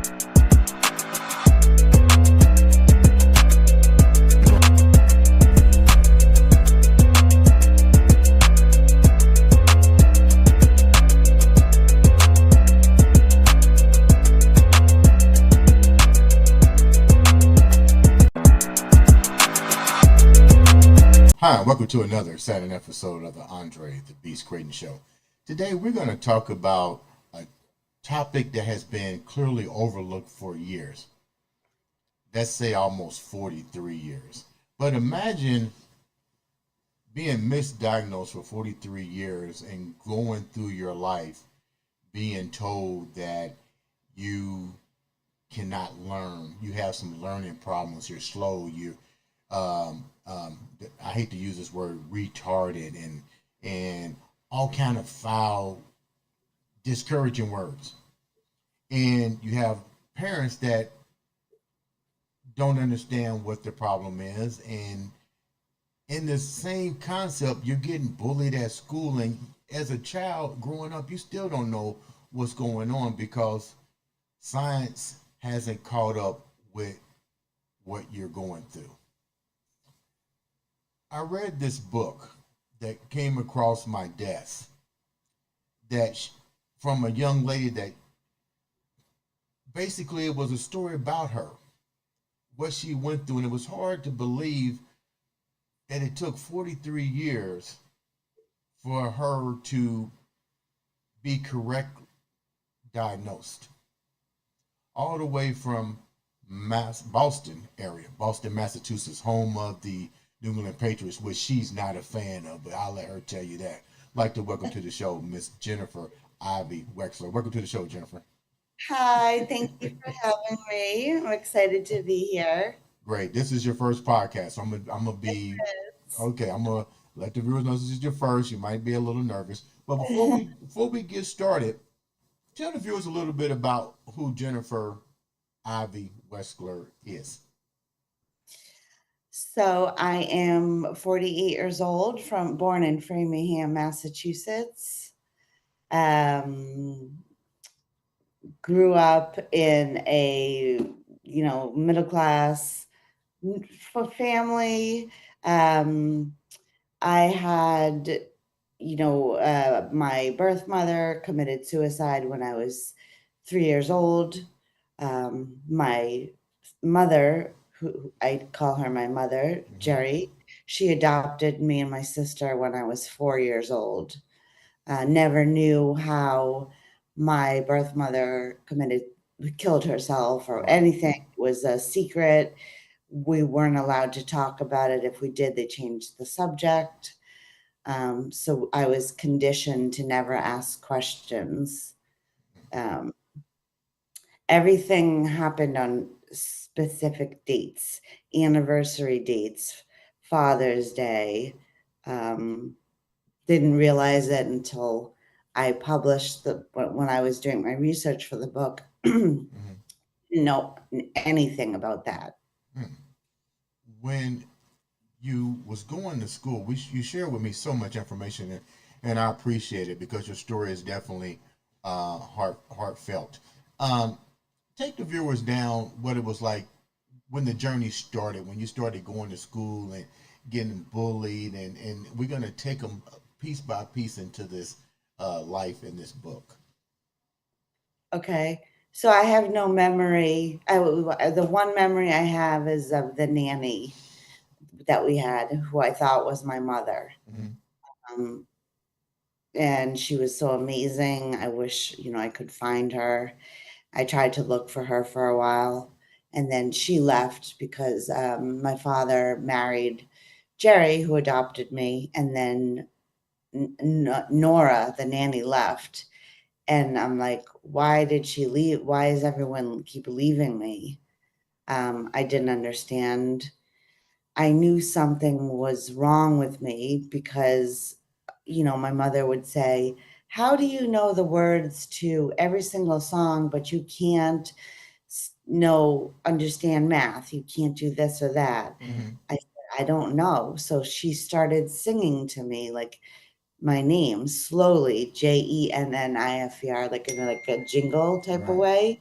Hi, welcome to another exciting episode of the Andre The Beast Crayton Show. Today we're going to talk about a topic that has been clearly overlooked for years. Let's say almost 43 years. But imagine being misdiagnosed for 43 years and going through your life being told that you cannot learn, you have some learning problems, you're slow, I hate to use this word, retarded, and all kind of foul, discouraging words. And you have parents that don't understand what the problem is, and in the same concept, you're getting bullied at school, and as a child growing up, you still don't know what's going on because science hasn't caught up with what you're going through. I read this book that came across my desk from a young lady that basically it was a story about her, what she went through, and it was hard to believe that it took 43 years for her to be correctly diagnosed, all the way from Boston area, Boston, Massachusetts, home of the New England Patriots, which she's not a fan of, but I'll let her tell you that. I'd like to welcome to the show Miss Jennnifer Wexler. Welcome to the show, Jennnifer. Hi, thank you for having me. I'm excited to be here. Great. This is your first podcast, so I'm gonna be okay. I'm gonna let the viewers know this is your first. You might be a little nervous, but before we get started, tell the viewers a little bit about who Jennnifer Wexler is. So I am 48 years old, born in Framingham, Massachusetts. Grew up in a middle class family. I had my birth mother committed suicide when I was 3 years old. My mother, who I call her my mother, Jerry, she adopted me and my sister when I was 4 years old. Never knew how my birth mother killed herself or anything. It was a secret. We weren't allowed to talk about it. If we did, they changed the subject. So I was conditioned to never ask questions. Everything happened on specific dates, anniversary dates, Father's Day. Didn't realize it until I published when I was doing my research for the book. Didn't know anything about that. When you was going to school, you shared with me so much information, and I appreciate it because your story is definitely heartfelt. Take the viewers down what it was like when the journey started, when you started going to school and getting bullied, and we're going to take them piece by piece into this life in this book. Okay. So I have no memory. The one memory I have is of the nanny that we had, who I thought was my mother. And she was so amazing. I wish, I could find her. I tried to look for her for a while, and then she left because my father married Jerry, who adopted me, and then Nora, the nanny, left. And I'm like, why did she leave? Why does everyone keep leaving me? I didn't understand. I knew something was wrong with me because, my mother would say, how do you know the words to every single song, but you can't understand math? You can't do this or that. I said, I don't know. So she started singing to me like my name slowly, Jennnifer, like in a jingle type of way.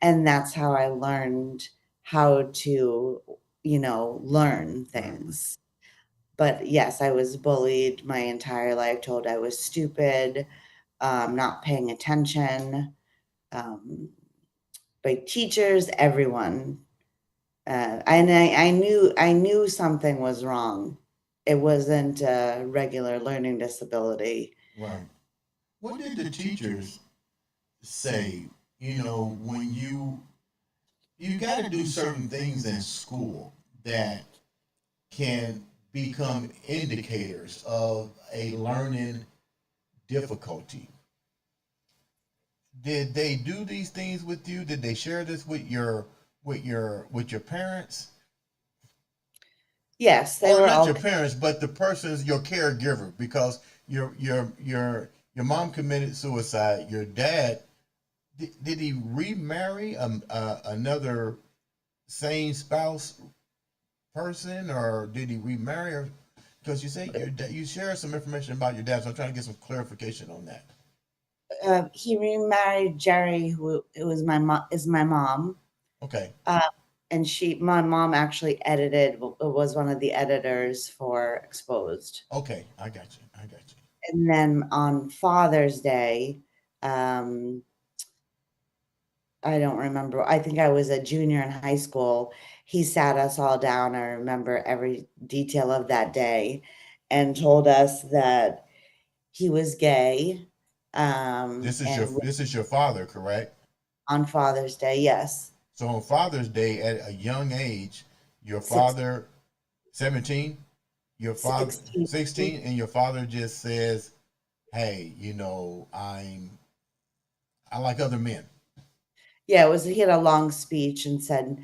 And that's how I learned how to, learn Right. things. But yes, I was bullied my entire life, told I was stupid, not paying attention, um, by teachers, everyone. And I knew something was wrong. It wasn't a regular learning disability. Right. What did the teachers say? When you got to do certain things in school that can become indicators of a learning difficulty. Did they do these things with you? Did they share this with your parents? Yes, they Or were not all. your parents, but the person's your caregiver, because your mom committed suicide. Your dad, did he remarry another same spouse person, or did he remarry her? Because you say you share some information about your dad, so I'm trying to get some clarification on that. He remarried Jerry, who was is my mom. Okay, Uh, and my mom actually was one of the editors for Exposed. okay, I got you. I got you. And then on Father's Day, um, I don't remember. I think I was a junior in high school. He sat us all down. I remember every detail of that day and told us that he was gay. And This is your father, correct? on Father's Day, yes, So on Father's Day, at a young age, your six, father 17, your father 16. 16, and your father just says, "Hey, I like other men." Yeah, he had a long speech and said,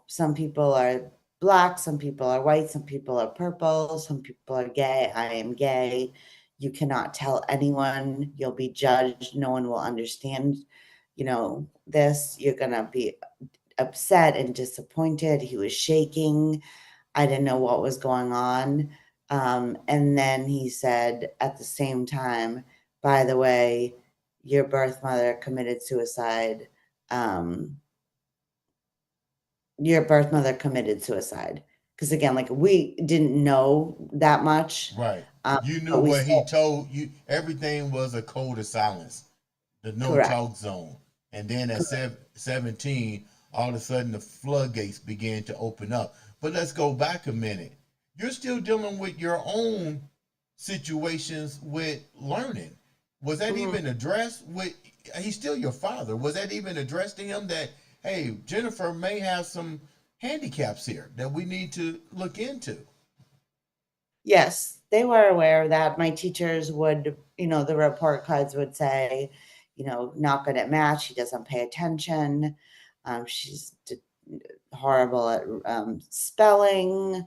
some people are black, some people are white, some people are purple, some people are gay. I am gay. You cannot tell anyone. You'll be judged. No one will understand, this. You're going to be upset and disappointed. He was shaking. I didn't know what was going on. And then he said at the same time, by the way, your birth mother committed suicide. Um, your birth mother committed suicide. Because again, like we didn't know that much. Right. Um, You knew but we what he still, told you. Everything was a code of silence, the no correct, talk zone. And then at correct. 17, all of a sudden the floodgates began to open up. But let's go back a minute. You're still dealing with your own situations with learning. Was that Mhm. even addressed with, he's still your father. Was that even addressed to him that, hey, Jennifer may have some handicaps here that we need to look into? Yes, they were aware of that. My teachers would, the report cards would say, not good at math. She doesn't pay attention. She's horrible at spelling.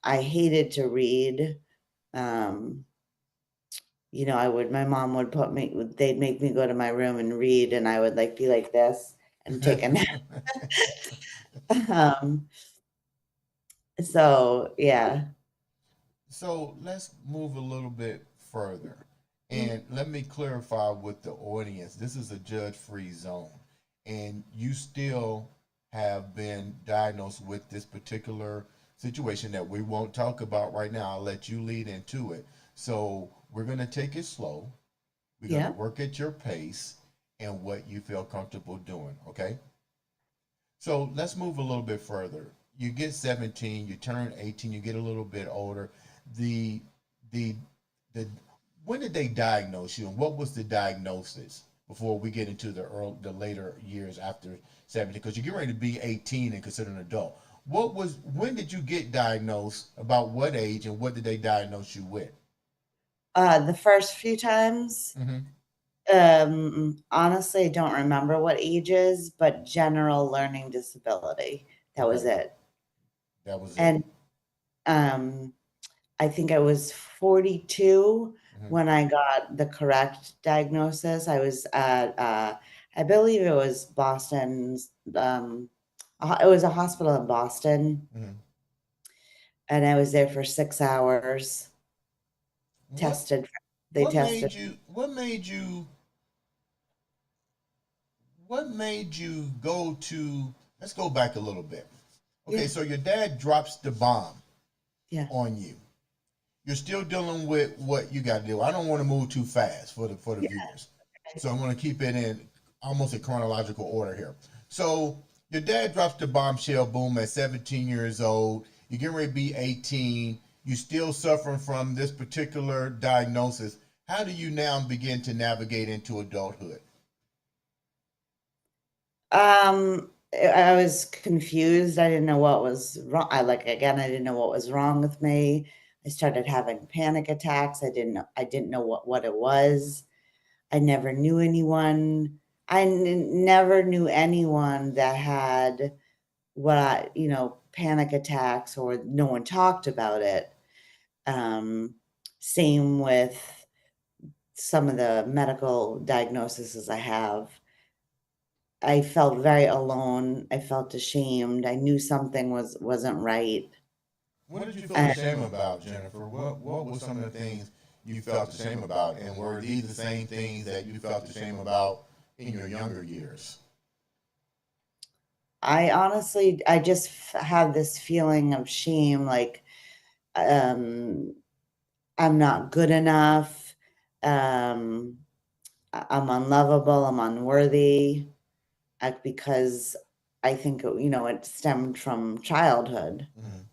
I hated to read. Um, my mom would they'd make me go to my room and read, and I would like be like this and take a nap. um, so yeah. So let's move a little bit further. Mhm. And let me clarify with the audience, this is a judge free zone. And you still have been diagnosed with this particular situation that we won't talk about right now. I'll let you lead into it. So we're going to take it slow. We're going to Yeah. work at your pace and what you feel comfortable doing. Okay. So let's move a little bit further. You get 17, you turn 18, you get a little bit older. The the the when did they diagnose you, and what was the diagnosis before we get into the later years after 17? Because you get ready to be 18 and considered an adult. When did you get diagnosed? About what age, and what did they diagnose you with? The first few times, Mm-hmm. honestly, I don't remember what ages, but general learning disability. That was Okay, it. that was it. And um, I think I was 42 Mm-hmm. when I got the correct diagnosis. I was at, I believe it was Boston's, it was a hospital in Boston, Mm-hmm. and I was there for 6 hours. What Tested, they what tested. made you what made you go to? Let's go back a little bit. Okay, Yeah, so your dad drops the bomb yeah, on you. You're still dealing with what you got to do. I don't want to move too fast for the yeah. viewers, so I'm going to keep it in almost a chronological order here. So your dad drops the bombshell boom at 17 years old. You're getting ready to be 18. You're still suffering from this particular diagnosis. How do you now begin to navigate into adulthood? I was confused. I didn't know what was wrong. I didn't know what was wrong with me. I started having panic attacks. I didn't know what it was. I never knew anyone. Never knew anyone that had panic attacks, or no one talked about it. Um, Same with some of the medical diagnoses I have. I felt very alone. I felt ashamed. I knew something wasn't right. What did you feel And ashamed about, Jennifer? What were some of the things you felt ashamed about, and were these the same things that you felt ashamed about in your younger years? I just have this feeling of shame, like um, I'm not good enough. Um, I'm unlovable. I'm unworthy, because I think it stemmed from childhood, Mhm.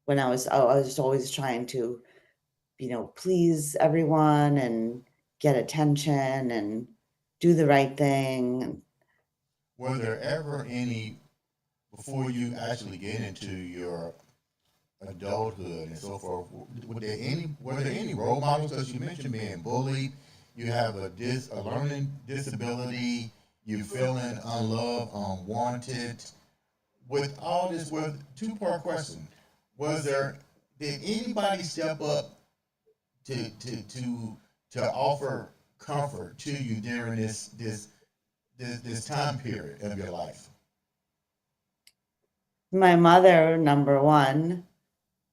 when I was always trying to please everyone and get attention and do the right thing. Were there ever any, before you actually get into your adulthood and so forth, were there any role models? Because you mentioned being bullied, you have a learning disability, you feeling unloved, unwanted. With all this, with two-part question, was there did anybody step up to to to to offer comfort to you during this time period of your life? My mother, number one,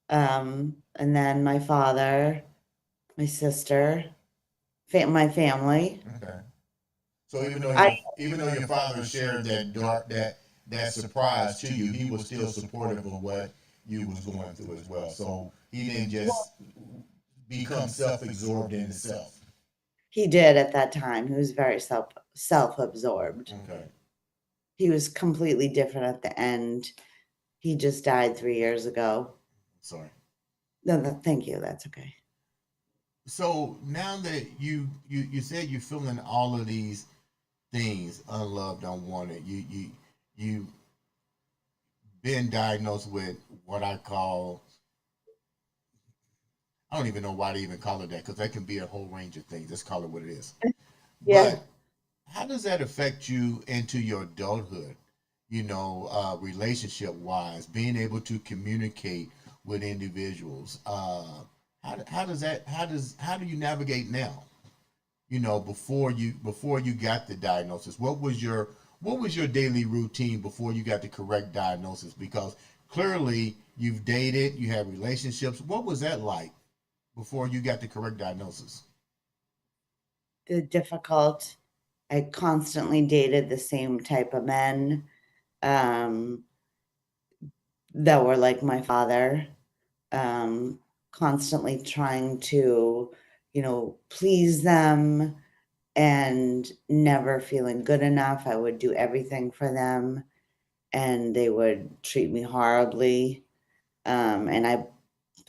and then my father, my sister, my family. Okay. So I even though your father shared that surprise to you, he was still supportive of what you was going through as well. So he didn't just become self-absorbed in himself. He did at that time. He was very self-absorbed. Okay. He was completely different at the end. He just died 3 years ago. Sorry. No, thank you. That's okay. So now that you said you're feeling all of these things, unloved, unwanted, you been diagnosed with what I call, I don't even know why they even call it that, because that can be a whole range of things. Let's call it what it is. Yeah. But how does that affect you into your adulthood? Relationship wise, being able to communicate with individuals. How do you navigate now? Before you got the diagnosis, what was your daily routine before you got the correct diagnosis? Because clearly you've dated, you have relationships. What was that like before you got the correct diagnosis? The difficult. I constantly dated the same type of men, um, that were like my father, um, constantly trying to, please them and never feeling good enough. I would do everything for them and they would treat me horribly. And I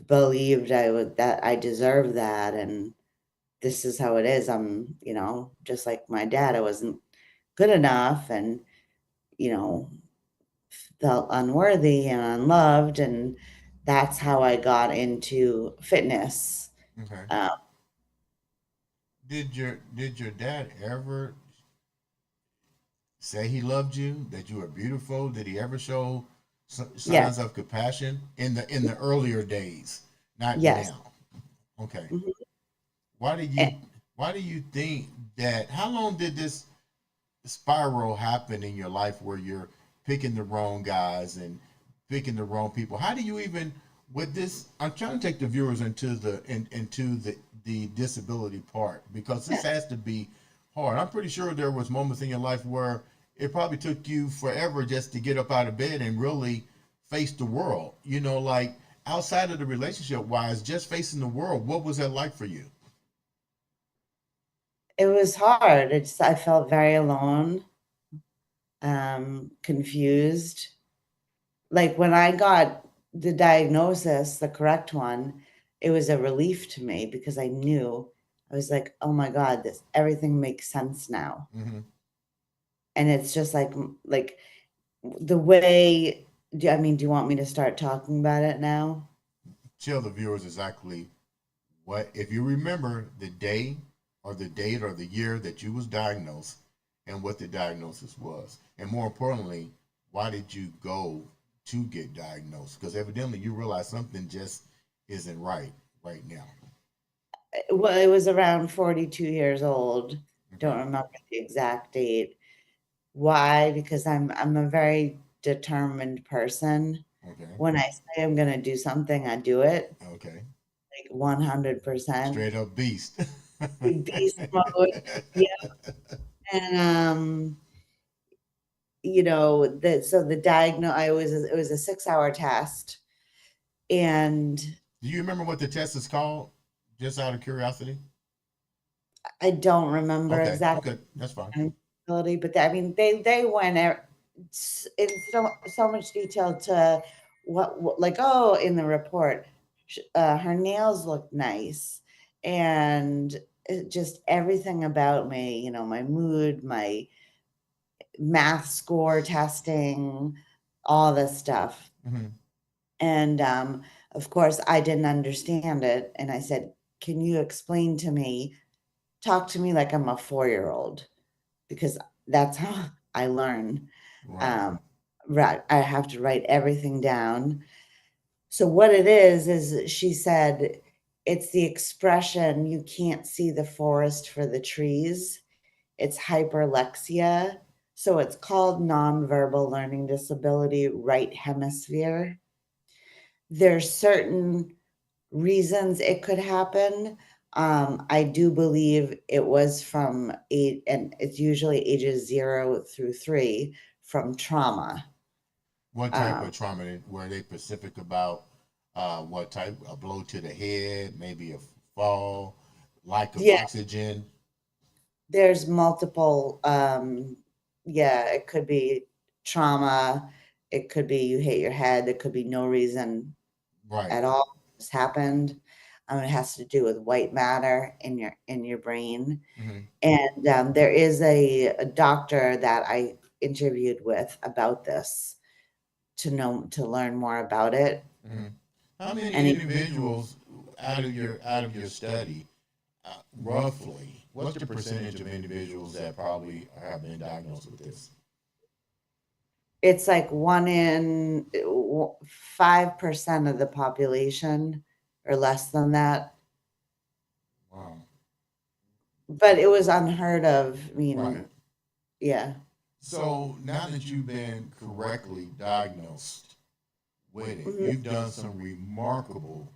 believed that I deserved that. And this is how it is. I'm, just like my dad, I wasn't good enough, and, you know, felt unworthy and unloved. And that's how I got into fitness. Okay. Um, Did your dad ever say he loved you, that you were beautiful? Did he ever show yes, signs of compassion in the earlier days? Not yes. now. Okay. Mhm. Why do Eh, you why do you think that? How long did this spiral happen in your life where you're picking the wrong guys and picking the wrong people? How do you even with this? I'm trying to take the viewers into the disability part, because this yeah, has to be hard. I'm pretty sure there was moments in your life where it probably took you forever just to get up out of bed and really face the world. Like outside of the relationship wise, just facing the world. What was that like for you? It was hard. I felt very alone, confused. Like when I got the diagnosis, the correct one, it was a relief to me because I knew I was like, oh my God, this everything makes sense now. Mm-hmm. And it's just like the way, do you want me to start talking about it now? Tell the viewers exactly what, if you remember the day or the date or the year that you was diagnosed and what the diagnosis was. And more importantly, why did you go to get diagnosed? Because evidently you realize something just isn't right now. Well, it was around 42 years old. Don't Okay. remember the exact date. Why? Because I'm a very determined person. Okay. When I say I'm gonna do something, I do it, Okay. like 100%. Straight up beast. Big beast mode. Yeah. And the it was a 6-hour test, and Do you remember what the test is called? Just out of curiosity. I don't remember Okay. exactly Okay. That's fine. the ability, but they went in so much detail to like, oh, in the report, her nails looked nice, and just everything about me, my mood, my math score testing, all this stuff. Mm-hmm. And of course, I didn't understand it, and I said, "Can you explain to me? Talk to me like I'm a 4-year-old." Because that's how I learn. Right. Um, right, I have to write everything down. So what it is she said, it's the expression, "You can't see the forest for the trees." It's hyperlexia. So it's called nonverbal learning disability, right hemisphere. There's certain reasons it could happen. I do believe it was from eight, and it's usually ages 0 through 3 from trauma. What type Um, of trauma were they specific about? What type? A blow to the head, maybe a fall, lack of yeah, oxygen. there's multiple. Yeah, it could be trauma. It could be you hit your head. It could be no reason Right. at all. Just happened. It has to do with white matter in your brain. Mm-hmm. And there is a doctor that I interviewed with about this to learn more about it. Mm-hmm. How many And he, individuals out of your study, roughly? What's the percentage of individuals that probably have been diagnosed with this? it's like 5% of the population or less than that. Wow. But it was unheard of. I Right. mean, yeah. So now that you've been correctly diagnosed with it, Mhm. you've done some remarkable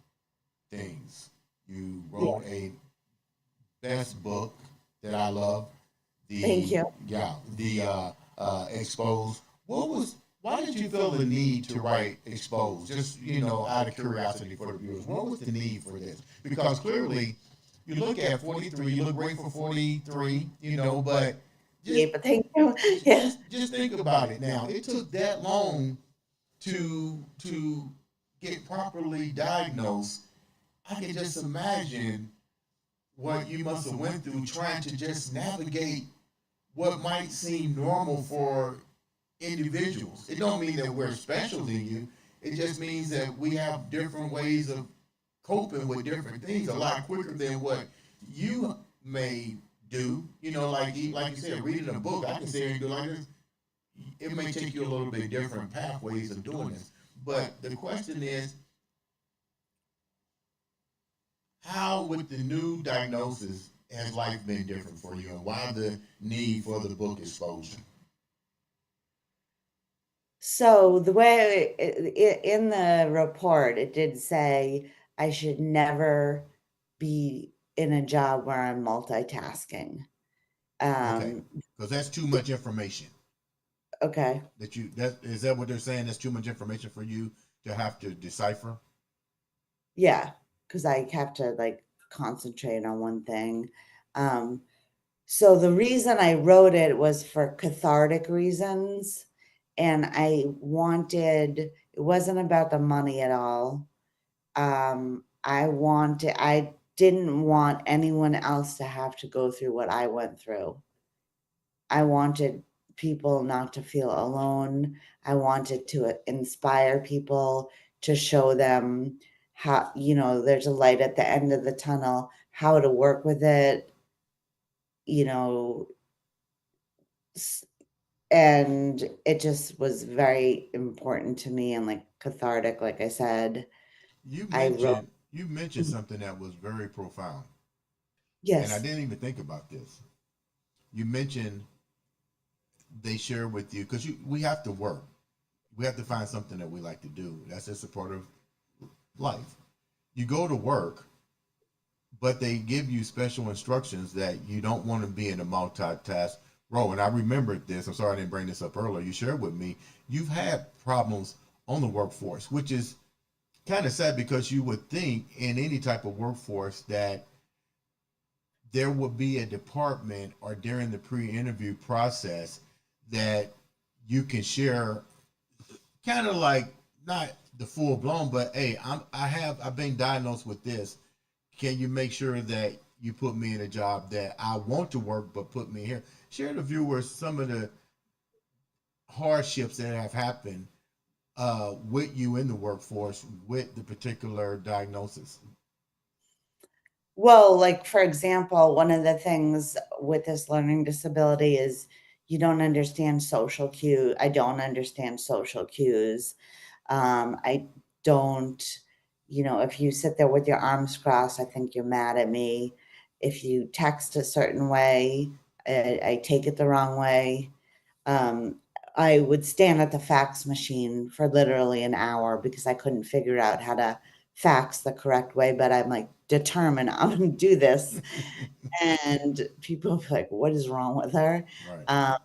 things. You Yeah. wrote a best book that I love. Thank The you. Yeah, the Exposed. What was? Why did you feel the need to write Exposed? Just out of curiosity for the viewers, what was the need for this? Because clearly, you look at 43. You look great for 43. But Yeah, just but thank you. Yeah. just think about it. Now, it took that long to get properly diagnosed. I can just imagine what you must have went through trying to just navigate what might seem normal for individuals. It don't mean that we're special than you. It just means that we have different ways of coping with different things a lot quicker than what you may do. Like you said, reading a book, I can sit here and do like this. It may take you a little bit different pathways of doing this. But the question is, how with the new diagnosis has life been different for you, and why the need for the book exposure? So the way in the report, it did say I should never be in a job where I'm multitasking. Okay, Um, because that's too much information. okay. That is that what they're saying? That's too much information for you to have to decipher. Yeah, because I have to like concentrate on one thing. Um, so the reason I wrote it was for cathartic reasons. And it wasn't about the money at all. I didn't want anyone else to have to go through what I went through. I wanted people not to feel alone. I wanted to inspire people, to show them how, there's a light at the end of the tunnel, how to work with it, you know, s- and it just was very important to me and like cathartic, like I said. I wrote, You mentioned something that was very profound, and I yes, didn't even think about this. You mentioned they share with you because we have to work. We have to find something that we like to do. That's just a part of life. You go to work, but they give you special instructions that you don't want to be in a multitask role. And I remembered this. I'm sorry I didn't bring this up earlier. You shared with me you've had problems on the workforce, which is kind of sad because you would think in any type of workforce that there would be a department or during the pre-interview process that you can share kind of like not the full blown, but hey, I've been diagnosed with this. Can you make sure that you put me in a job that I want to work, but put me here? Share the viewers some of the hardships that have happened with you in the workforce with the particular diagnosis. well, like for example, one of the things with this learning disability is you don't understand social cue. I don't understand social cues. I don't, if you sit there with your arms crossed, I think you're mad at me. If you text a certain way, I take it the wrong way. Um, I would stand at the fax machine for literally an hour because I couldn't figure out how to fax the correct way, but I'm like determined I'm going to do this. And people would be like, what is wrong with her? Right. Um,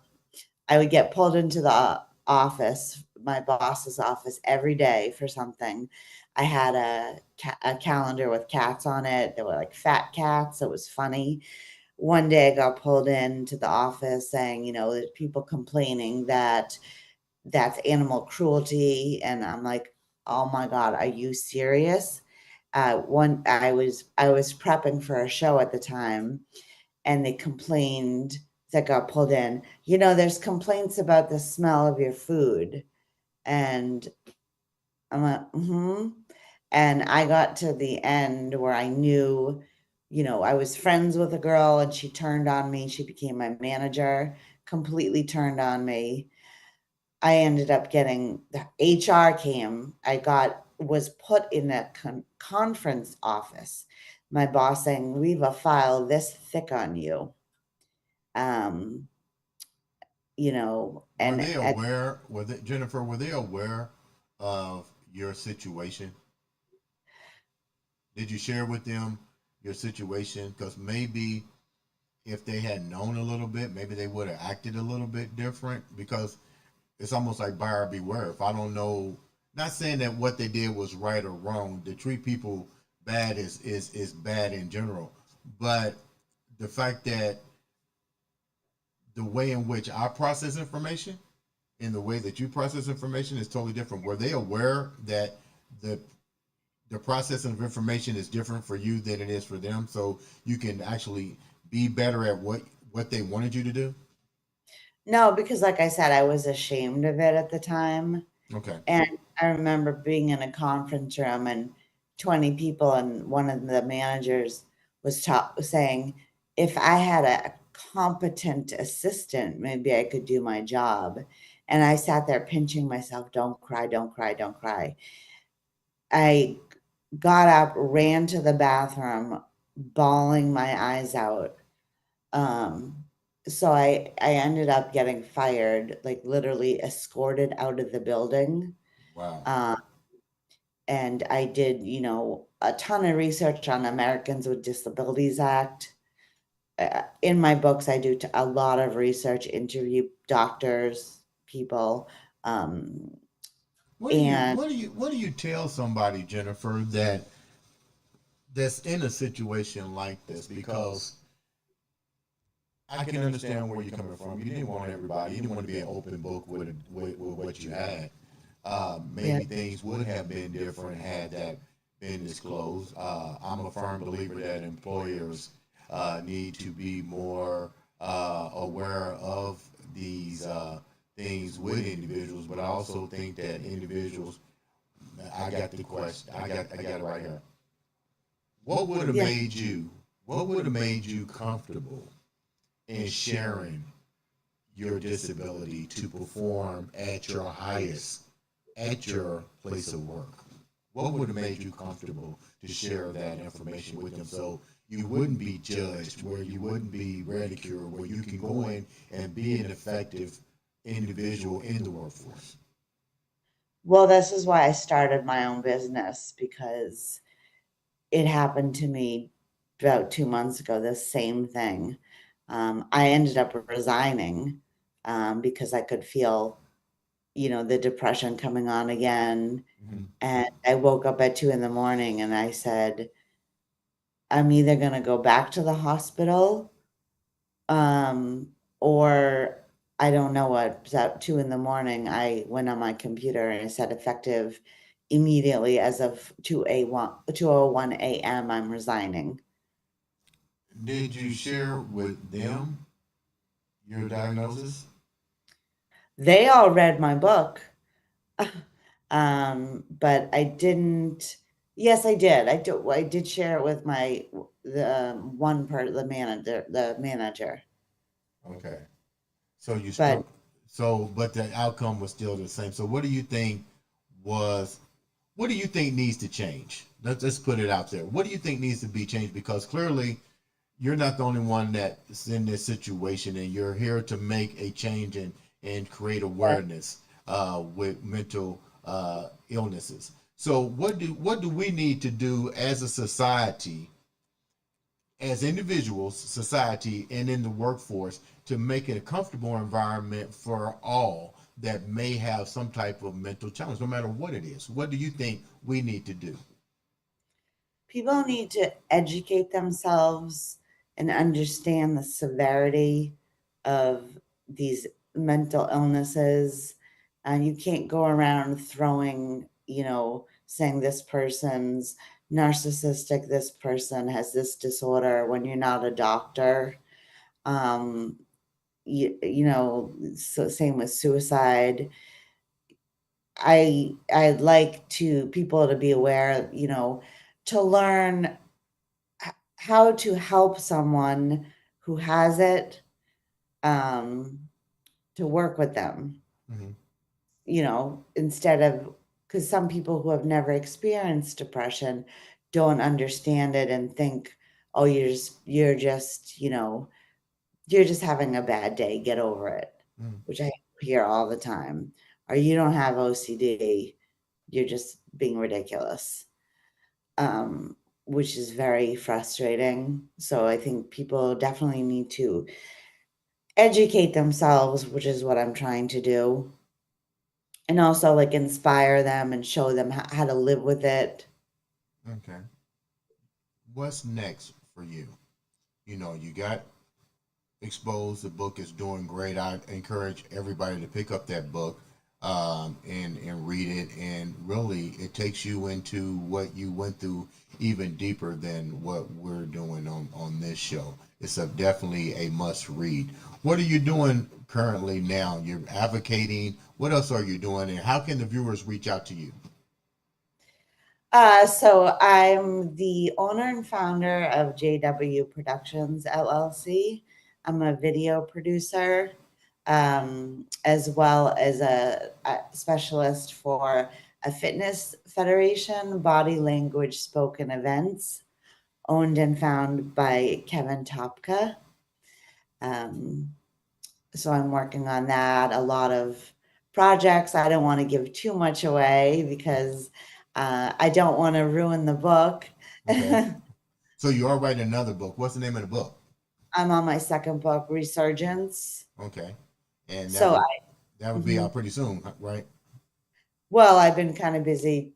I would get pulled into the office, my boss's office, every day for something. I had a calendar with cats on it. They were like fat cats. It was funny. One day I got pulled into the office saying, there's people complaining that that's animal cruelty. And I'm like, oh my God, are you serious? I was prepping for a show at the time and they complained that got pulled in. There's complaints about the smell of your food. And I'm like, mm-hmm. And I got to the end where I knew, I was friends with a girl and she turned on me. She became my manager, completely turned on me. I ended up getting the HR came. Was put in a conference office. My boss saying, we have a file this thick on you. Um, Were and they at aware? Were they, Jennifer? Were they aware of your situation? Did you share with them your situation? Because maybe if they had known a little bit, maybe they would have acted a little bit different. Because it's almost like buyer beware. If I don't know, not saying that what they did was right or wrong. To treat people bad is bad in general, but the fact that the way in which I process information and the way that you process information is totally different. Were they aware that the the processing of information is different for you than it is for them, so you can actually be better at what they wanted you to do? No, because like I said, I was ashamed of it at the time. Okay. And I remember being in a conference room and 20 people, and one of the managers was saying, if I had a competent assistant, maybe I could do my job. And I sat there pinching myself, don't cry, don't cry, don't cry. I got up, ran to the bathroom, bawling my eyes out. Um, so I ended up getting fired, like literally escorted out of the building. Wow. Um, and I did, a ton of research on Americans with Disabilities Act. in my books, I do a lot of research, interview doctors, people, um, and What do you tell somebody, Jennifer, that's in a situation like this? Because I can understand where you're coming from. You didn't want everybody. You didn't want to be an open book with what you had. yeah, Maybe things would have been different had that been disclosed. I'm a firm believer that employers need to be more aware of these things with individuals, but I also think that individuals. I got the question. I got it right here. What would have yeah. made you? What would have made you comfortable in sharing your disability to perform at your highest at your place of work? What would have made you comfortable to share that information with them so you wouldn't be judged, where you wouldn't be ridiculed, where you can go in and be an effective individual in the workforce? Well, this is why I started my own business because it happened to me about 2 months ago, the same thing. I ended up resigning because I could feel, the depression coming on again. Mhm. And I woke up at 2 in the morning and I said, I'm either going to go back to the hospital um, or I don't know what. It was at 2 in the morning. I went on my computer and it said effective immediately as of 2:01 a.m. I'm resigning. Did you share with them your diagnosis? They all read my book, but I didn't. Yes, I did. I did share it with the manager. Okay. So you But stuck. So, but the outcome was still the same. So, was? What do you think needs to change? Let's put it out there. What do you think needs to be changed? Because clearly, you're not the only one that's in this situation, and you're here to make a change and create awareness with mental illnesses. So, what do we need to do as a society, as individuals, society, and in the workforce to make it a comfortable environment for all that may have some type of mental challenge, no matter what it is? What do you think we need to do? people need to educate themselves and understand the severity of these mental illnesses. And you can't go around throwing, saying this person's narcissistic, this person has this disorder when you're not a doctor. Um, so same with suicide. I'd like to people to be aware, to learn how to help someone who has it, um, to work with them, Mm-hmm. instead of, because some people who have never experienced depression don't understand it and think, oh, you're just having a bad day, get over it, Mm-hmm. which I hear all the time. Or you don't have OCD, you're just being ridiculous. um, which is very frustrating. So I think people definitely need to educate themselves, which is what I'm trying to do, and also like inspire them and show them how to live with it. Okay. What's next for you? You got exposed. The book is doing great. I encourage everybody to pick up that book and read it. And really, it takes you into what you went through even deeper than what we're doing on this show. It's definitely a must read. What are you doing currently now? You're advocating. What else are you doing? And how can the viewers reach out to you? So I'm the owner and founder of JW Productions LLC. I'm a video producer, as well as a specialist for a fitness federation, Body Language Spoken Events, owned and found by Kevin Topka. Um, so I'm working on that. A lot of projects. I don't want to give too much away because I don't want to ruin the book. Okay. So you are writing another book. What's the name of the book? I'm on my second book, Resurgence. Okay. And So that would be mhm. out pretty soon, right? Well, I've been kind of busy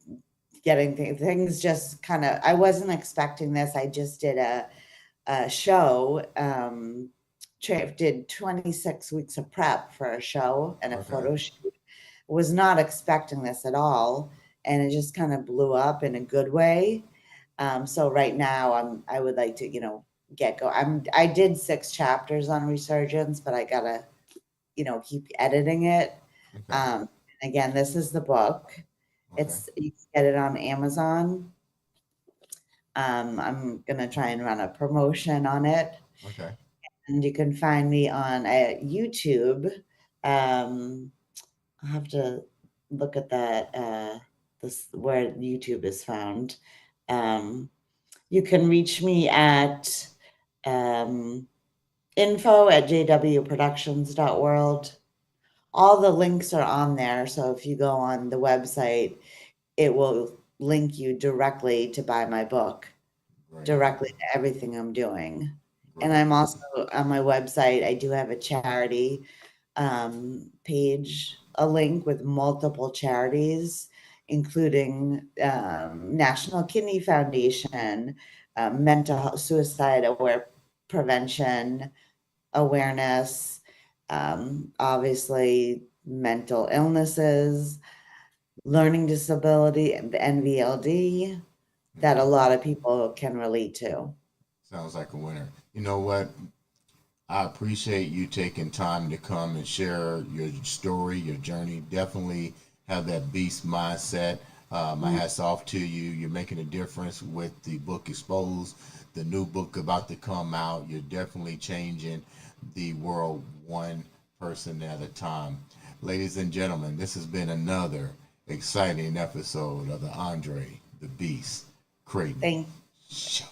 getting things just kind of, I wasn't expecting this. I just did a show, did 26 weeks of prep for a show and a Okay. photo shoot. Was not expecting this at all, and it just kind of blew up in a good way. So right now I would like to, get go. I did 6 chapters on Resurgence, but I gotta, keep editing it. Okay. Um, again, this is the book. Okay. You can get it on Amazon. I'm gonna try and run a promotion on it, Okay. and you can find me on YouTube. Um, I'll have to look at that. This where YouTube is found. Um, you can reach me at um, info@jwproductions.world. All the links are on there, so if you go on the website, it will link you directly to buy my book, Great. directly to everything I'm doing. And Great. I'm also on my website, I do have a charity page, a link with multiple charities, including National Kidney Foundation, suicide aware prevention, awareness, obviously mental illnesses, learning disability, and the NVLD that a Okay. lot of people can relate to. Sounds like a winner. You know what? I appreciate you taking time to come and share your story, your journey. Definitely have that beast mindset. My Mm, hat's off to you. You're making a difference with the book Exposed, the new book about to come out. You're definitely changing the world one person at a time. Ladies and gentlemen, this has been another exciting episode of the Andre the Beast Crayton Thank Show.